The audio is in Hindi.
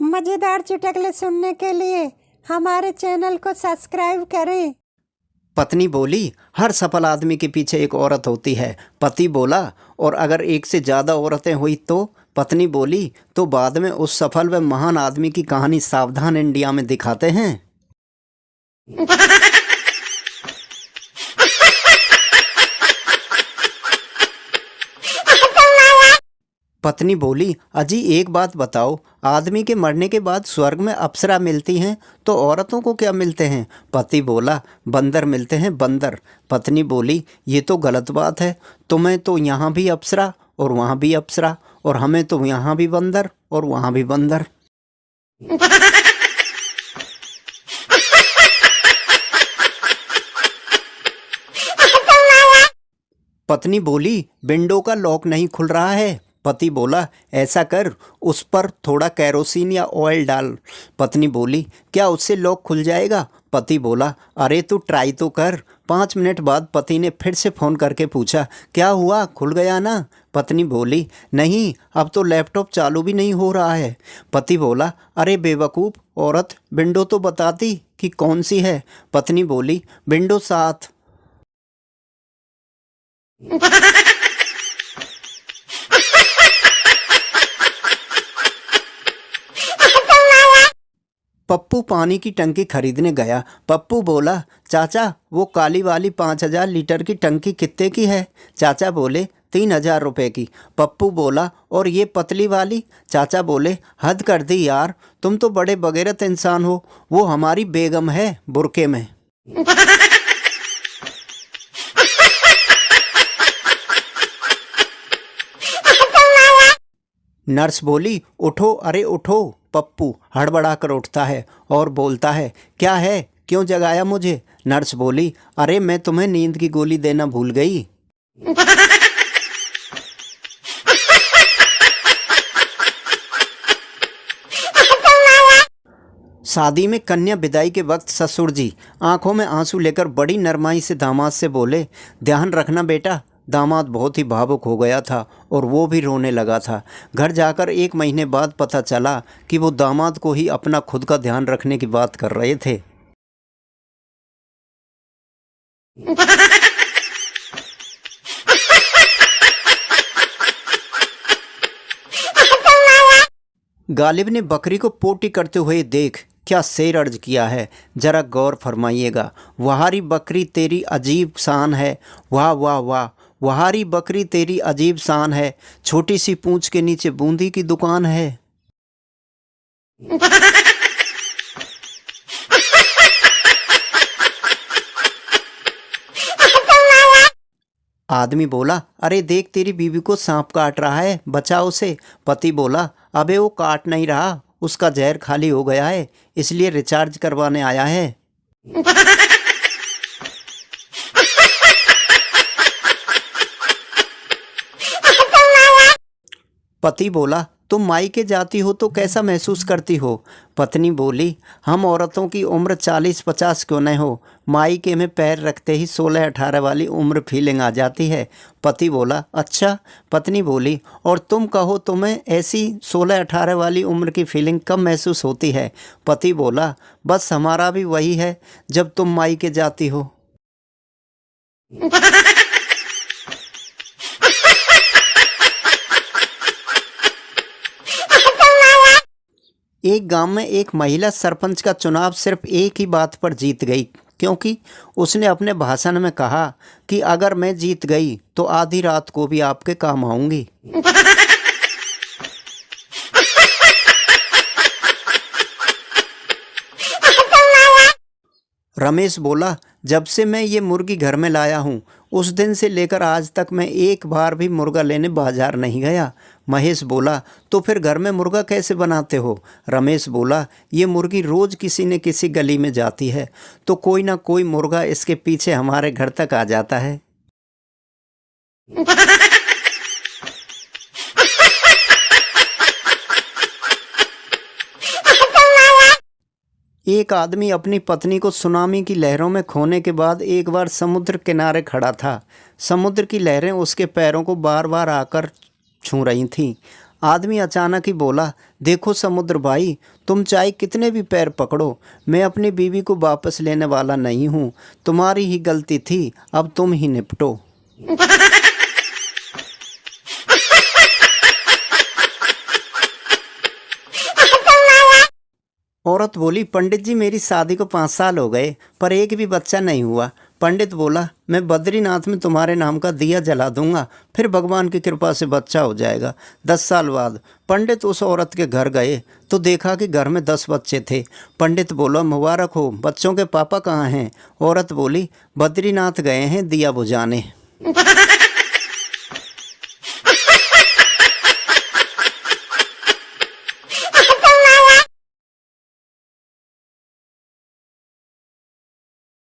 मज़ेदार चुटकुले सुनने के लिए हमारे चैनल को सब्सक्राइब करें। पत्नी बोली, हर सफल आदमी के पीछे एक औरत होती है। पति बोला, और अगर एक से ज़्यादा औरतें हुई तो? पत्नी बोली, तो बाद में उस सफल व महान आदमी की कहानी सावधान इंडिया में दिखाते हैं। पत्नी बोली, अजी एक बात बताओ, आदमी के मरने के बाद स्वर्ग में अप्सरा मिलती हैं तो औरतों को क्या मिलते हैं? पति बोला, बंदर मिलते हैं, बंदर। पत्नी बोली, ये तो गलत बात है। तुम्हें तो यहाँ भी अप्सरा और वहाँ भी अप्सरा, और हमें तो यहाँ भी बंदर और वहाँ भी बंदर। पत्नी बोली, विंडो का लॉक नहीं खुल रहा है। पति बोला, ऐसा कर, उस पर थोड़ा कैरोसिन या ऑयल डाल। पत्नी बोली, क्या उससे लॉक खुल जाएगा? पति बोला, अरे तू ट्राई तो कर। 5 मिनट बाद पति ने फिर से फ़ोन करके पूछा, क्या हुआ, खुल गया ना? पत्नी बोली, नहीं, अब तो लैपटॉप चालू भी नहीं हो रहा है। पति बोला, अरे बेवकूफ़ औरत, विंडो तो बताती कि कौन सी है। पत्नी बोली, विंडो 7। पप्पू पानी की टंकी खरीदने गया। पप्पू बोला, चाचा वो काली वाली 5000 लीटर की टंकी कितने की है? चाचा बोले, 3000 रुपये की। पप्पू बोला, और ये पतली वाली? चाचा बोले, हद कर दी यार, तुम तो बड़े बगैरत इंसान हो। वो हमारी बेगम है, बुरके में। नर्स बोली, उठो, अरे उठो। पप्पू हड़बड़ा कर उठता है और बोलता है, क्या है, क्यों जगाया मुझे? नर्स बोली, अरे मैं तुम्हें नींद की गोली देना भूल गई। शादी में कन्या विदाई के वक्त ससुर जी आंखों में आंसू लेकर बड़ी नरमाई से दामाद से बोले, ध्यान रखना बेटा। दामाद बहुत ही भावुक हो गया था और वो भी रोने लगा था। घर जाकर 1 महीने बाद पता चला कि वो दामाद को ही अपना खुद का ध्यान रखने की बात कर रहे थे। गालिब ने बकरी को पोटी करते हुए देख क्या शेर अर्ज किया है, जरा गौर फरमाइएगा। वहारी बकरी तेरी अजीब शान है, वाह वाह वाह। वहारी बकरी तेरी अजीब शान है, छोटी सी पूंछ के नीचे बूंदी की दुकान है। आदमी बोला, अरे देख तेरी बीवी को सांप काट रहा है, बचा उसे। पति बोला, अबे वो काट नहीं रहा, उसका जहर खाली हो गया है, इसलिए रिचार्ज करवाने आया है। पति बोला, तुम मायके जाती हो तो कैसा महसूस करती हो? पत्नी बोली, हम औरतों की उम्र 40-50 क्यों न हो, मायके में पैर रखते ही 16-18 वाली उम्र फीलिंग आ जाती है। पति बोला, अच्छा। पत्नी बोली, और तुम कहो तुम्हें ऐसी 16-18 वाली उम्र की फीलिंग कब महसूस होती है? पति बोला, बस हमारा भी वही है जब तुम मायके जाती हो। एक गांव में एक महिला सरपंच का चुनाव सिर्फ एक ही बात पर जीत गई, क्योंकि उसने अपने भाषण में कहा कि अगर मैं जीत गई तो आधी रात को भी आपके काम आऊंगी। रमेश बोला, जब से मैं ये मुर्गी घर में लाया हूँ उस दिन से लेकर आज तक मैं एक बार भी मुर्गा लेने बाजार नहीं गया। महेश बोला, तो फिर घर में मुर्गा कैसे बनाते हो? रमेश बोला, ये मुर्गी रोज़ किसी न किसी गली में जाती है तो कोई ना कोई मुर्गा इसके पीछे हमारे घर तक आ जाता है। एक आदमी अपनी पत्नी को सुनामी की लहरों में खोने के बाद एक बार समुद्र किनारे खड़ा था। समुद्र की लहरें उसके पैरों को बार बार आकर छू रही थीं। आदमी अचानक ही बोला, देखो समुद्र भाई, तुम चाहे कितने भी पैर पकड़ो, मैं अपनी बीवी को वापस लेने वाला नहीं हूँ। तुम्हारी ही गलती थी, अब तुम ही निपटो। औरत बोली, पंडित जी मेरी शादी को 5 साल हो गए पर एक भी बच्चा नहीं हुआ। पंडित बोला, मैं बद्रीनाथ में तुम्हारे नाम का दिया जला दूंगा, फिर भगवान की कृपा से बच्चा हो जाएगा। 10 साल बाद पंडित उस औरत के घर गए तो देखा कि घर में 10 बच्चे थे। पंडित बोला, मुबारक हो, बच्चों के पापा कहाँ हैं? औरत बोली, बद्रीनाथ गए हैं दिया बुझाने।